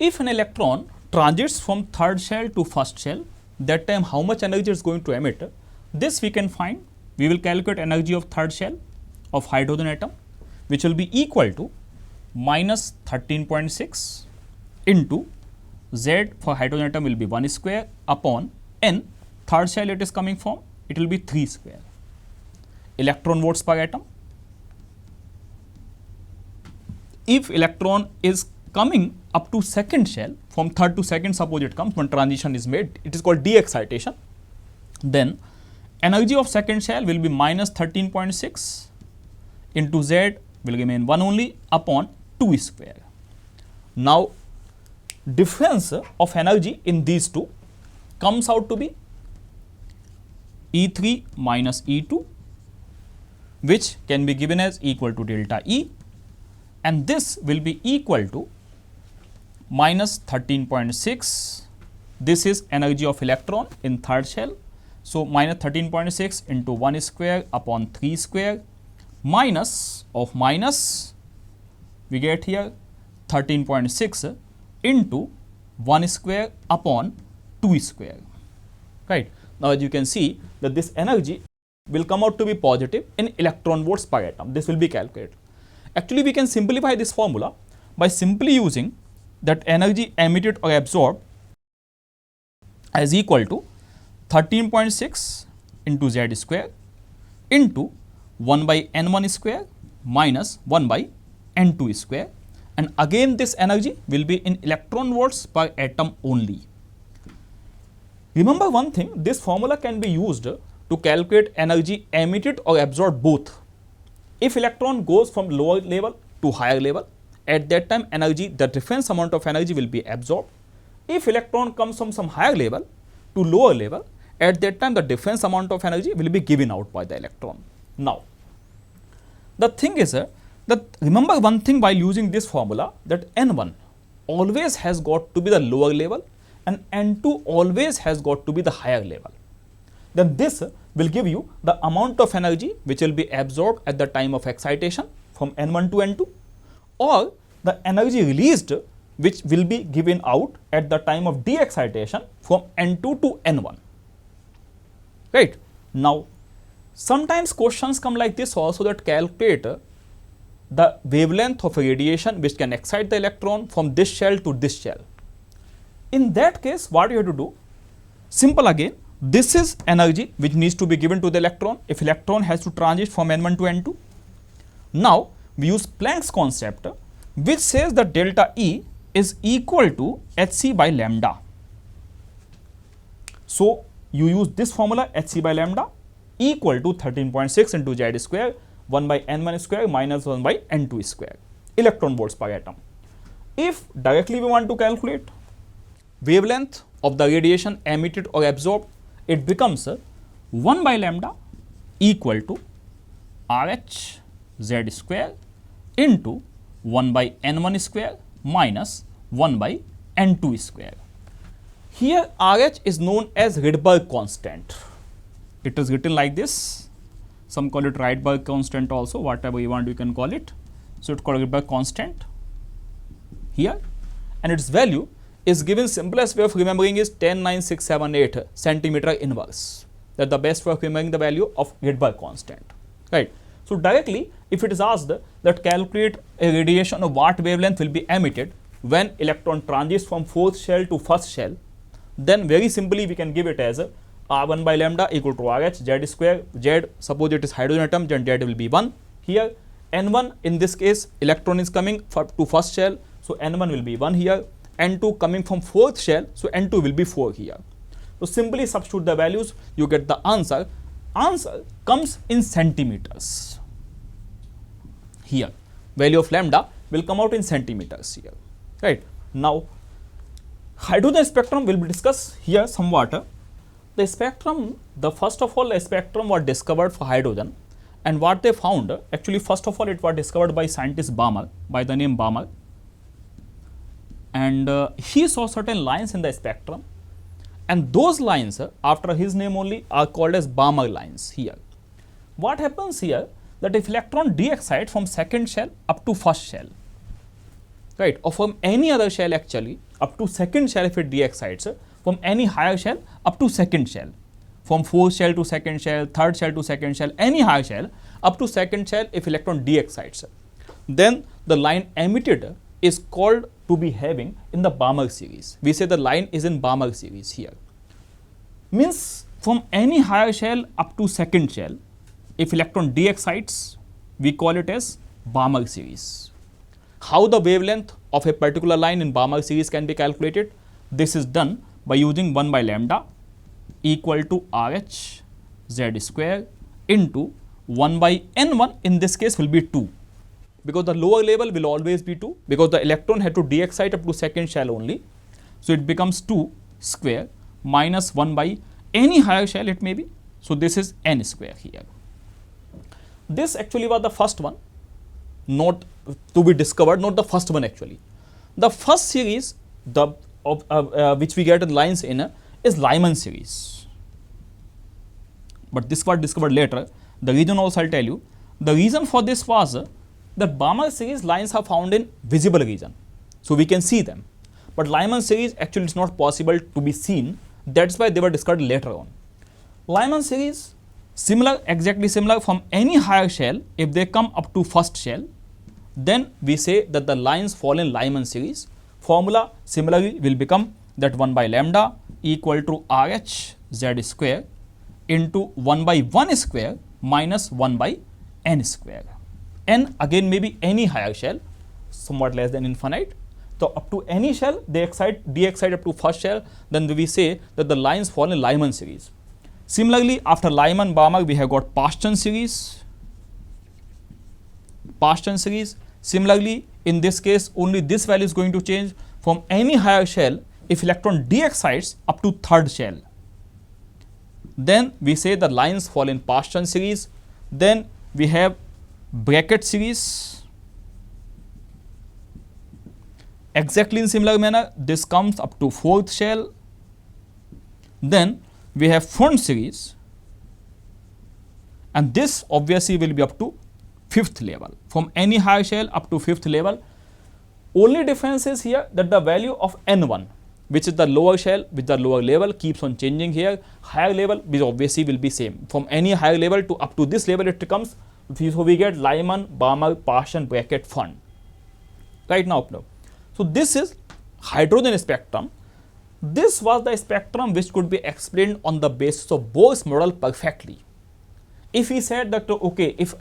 if an electron transits from third shell to first shell, that time how much energy is going to emit? This we can find. We will calculate energy of third shell of hydrogen atom, which will be equal to minus 13.6 into Z for hydrogen atom will be 1 square upon N, third shell it is coming from, it will be 3 square electron volts per atom. If electron is coming up to second shell, from third to second suppose it comes, when transition is made, it is called de-excitation, then energy of second shell will be minus 13.6 into Z will remain 1 only upon 2 square. Now, difference of energy in these two comes out to be E3 minus E2, which can be given as equal to delta E, and this will be equal to minus 13.6. This is energy of electron in third shell. So, minus 13.6 into 1 square upon 3 square minus of minus, we get here 13.6 into 1 square upon 2 square, right. Now, as you can see that this energy will come out to be positive in electron volts per atom. This will be calculated. Actually, we can simplify this formula by simply using that energy emitted or absorbed as equal to 13.6 into Z square into 1 by N1 square minus 1 by N2 square, and again this energy will be in electron volts per atom only. Remember one thing, this formula can be used to calculate energy emitted or absorbed both. If electron goes from lower level to higher level, at that time energy, the difference amount of energy will be absorbed. If electron comes from some higher level to lower level, at that time the difference amount of energy will be given out by the electron. Now, the thing is that remember one thing while using this formula, that N1 always has got to be the lower level and N2 always has got to be the higher level. Then this will give you the amount of energy which will be absorbed at the time of excitation from N1 to N2, or the energy released which will be given out at the time of de-excitation from N2 to N1, right. Now, sometimes questions come like this also, that calculate the wavelength of radiation which can excite the electron from this shell to this shell. In that case, what you have to do? Simple again, this is energy which needs to be given to the electron if electron has to transit from N1 to N2. Now, we use Planck's concept which says that delta E is equal to hc by lambda. So, you use this formula hc by lambda equal to 13.6 into Z square 1 by N1 square minus 1 by N2 square electron volts per atom. If directly we want to calculate wavelength of the radiation emitted or absorbed, it becomes 1 by lambda equal to RH Z square into 1 by N1 square minus 1 by N2 square. Here RH is known as Rydberg constant. It is written like this. Some call it Rydberg constant also, whatever you want you can call it. So, it is called Rydberg constant here, and its value is given. Simplest way of remembering is 10.9678 centimeter inverse. That is the best way of remembering the value of Rydberg constant, right. So, directly if it is asked that calculate a radiation of what wavelength will be emitted when electron transits from fourth shell to first shell, then very simply we can give it as R1 by lambda equal to RH Z square. Z, suppose it is hydrogen atom, then Z will be 1 here. N1 in this case electron is coming to first shell, so N1 will be 1 here. N2 coming from fourth shell, so N2 will be 4 here. So, simply substitute the values, you get the answer. Answer comes in centimeters here. Value of lambda will come out in centimeters here, right. Now, hydrogen spectrum will be discussed here somewhat. The spectrum, first of all, the spectrum was discovered for hydrogen, and what they found, actually first of all it was discovered by scientist Balmer, by the name Balmer, and he saw certain lines in the spectrum, and those lines after his name only are called as Balmer lines here. What happens here, that if electron de-excites from second shell up to first shell, right? Or from any other shell actually up to second shell if it de-excites, from any higher shell up to second shell, from fourth shell to second shell, third shell to second shell, any higher shell up to second shell if electron de-excites, then the line emitted is called to be having in the Balmer series. We say the line is in Balmer series here. Means from any higher shell up to second shell, if electron de-excites, we call it as Balmer series. How the wavelength of a particular line in Balmer series can be calculated? This is done by using 1 by lambda equal to RH Z square into 1 by N1, in this case will be 2. Because the lower level will always be 2, because the electron had to de-excite up to second shell only. So it becomes 2 square minus 1 by any higher shell it may be. So this is N square here. This actually was the first one, not to be discovered, not the first one actually. The first series which we get in lines in is Lyman series. But this was discovered later. The reason also I'll tell you. The reason for this was that Balmer series lines are found in visible region. So we can see them. But Lyman series actually is not possible to be seen. That's why they were discovered later on. Lyman series, similar, exactly similar from any higher shell. If they come up to first shell, then we say that the lines fall in Lyman series. Formula similarly will become that 1 by lambda equal to RH Z square into 1 by 1 square minus 1 by N square. N again may be any higher shell, somewhat less than infinite. So up to any shell, they de-excite up to first shell, then we say that the lines fall in Lyman series. Similarly, after Lyman Balmer, we have got Paschen series. Paschen series. Similarly, in this case, only this value is going to change from any higher shell if electron de-excites up to third shell. Then we say the lines fall in Paschen series. Then we have bracket series. Exactly in similar manner, this comes up to fourth shell. Then we have Freund series, and this obviously will be up to fifth level, from any higher shell up to fifth level. Only difference is here that the value of N1, which is the lower shell with the lower level, keeps on changing here. Higher level which obviously will be same. From any higher level to up to this level it comes. So we get Lyman, Balmer, Paschen, bracket, Freund. Right now. So this is hydrogen spectrum. This was the spectrum which could be explained on the basis of Bohr's model perfectly. If he said that, okay, if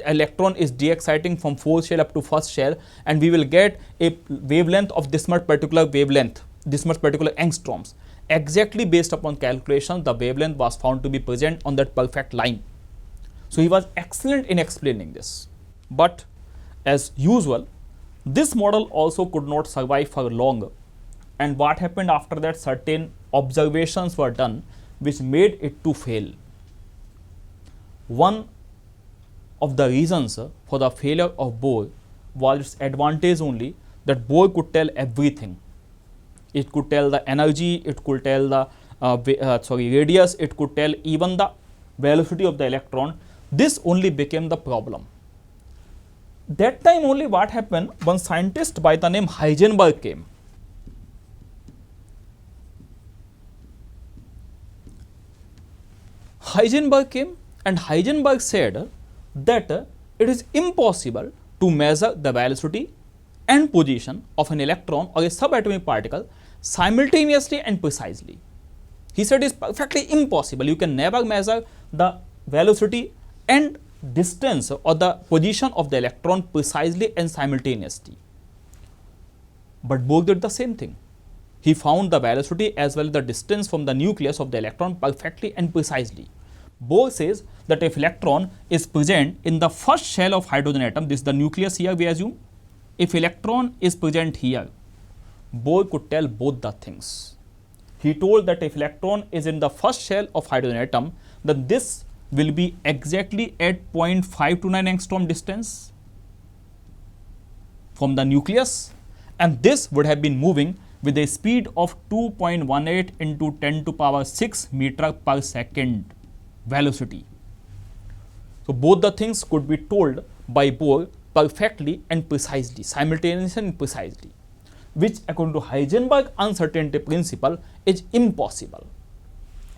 electron is de-exciting from fourth shell up to first shell, and we will get a wavelength of this much particular wavelength, this much particular angstroms, exactly based upon calculation, the wavelength was found to be present on that perfect line. So he was excellent in explaining this. But as usual, this model also could not survive for long. And what happened after that, certain observations were done which made it to fail. One of the reasons for the failure of Bohr was its advantage only, that Bohr could tell everything. It could tell the energy, it could tell the radius, it could tell even the velocity of the electron. This only became the problem. That time only what happened, one scientist by the name Heisenberg came. And Heisenberg said that it is impossible to measure the velocity and position of an electron or a subatomic particle simultaneously and precisely. He said it is perfectly impossible. You can never measure the velocity and distance or the position of the electron precisely and simultaneously. But Bohr did the same thing. He found the velocity as well as the distance from the nucleus of the electron perfectly and precisely. Bohr says that if electron is present in the first shell of hydrogen atom, this is the nucleus here we assume, if electron is present here, Bohr could tell both the things. He told that if electron is in the first shell of hydrogen atom, then this will be exactly at 0.529 angstrom distance from the nucleus, and this would have been moving with a speed of 2.18 into 10 to power 6 meter per second velocity. So both the things could be told by Bohr perfectly and precisely, simultaneously and precisely, which according to Heisenberg uncertainty principle is impossible.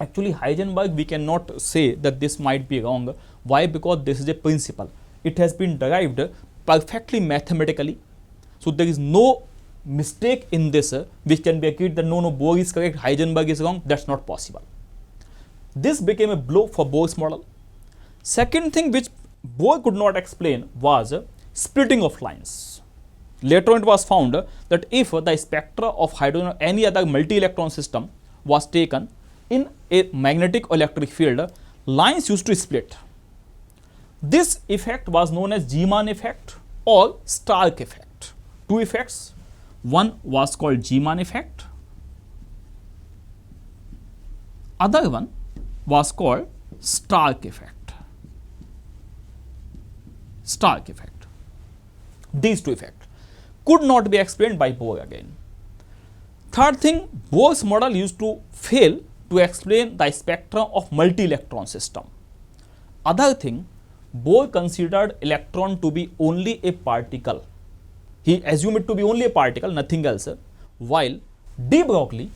Actually, Heisenberg, we cannot say that this might be wrong. Why? Because this is a principle. It has been derived perfectly mathematically. So there is no mistake in this which can be agreed that no, Bohr is correct, Heisenberg is wrong. That's not possible. This became a blow for Bohr's model. Second thing which Bohr could not explain was splitting of lines. Later on it was found that if the spectra of hydrogen or any other multi-electron system was taken in a magnetic or electric field, lines used to split. This effect was known as Zeeman effect or Stark effect. Two effects. One was called Zeeman effect. Other one was called Stark effect. Stark effect. These two effects could not be explained by Bohr again. Third thing, Bohr's model used to fail to explain the spectra of multi-electron system. Other thing, Bohr considered electron to be only a particle. He assumed it to be only a particle, nothing else. While de Broglie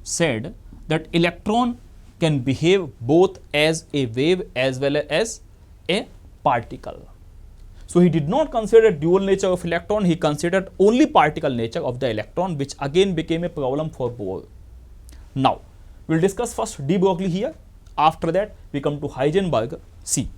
said that electron can behave both as a wave as well as a particle. So he did not consider dual nature of electron, he considered only particle nature of the electron, which again became a problem for Bohr. Now, we will discuss first de Broglie here. After that, we come to Heisenberg. See.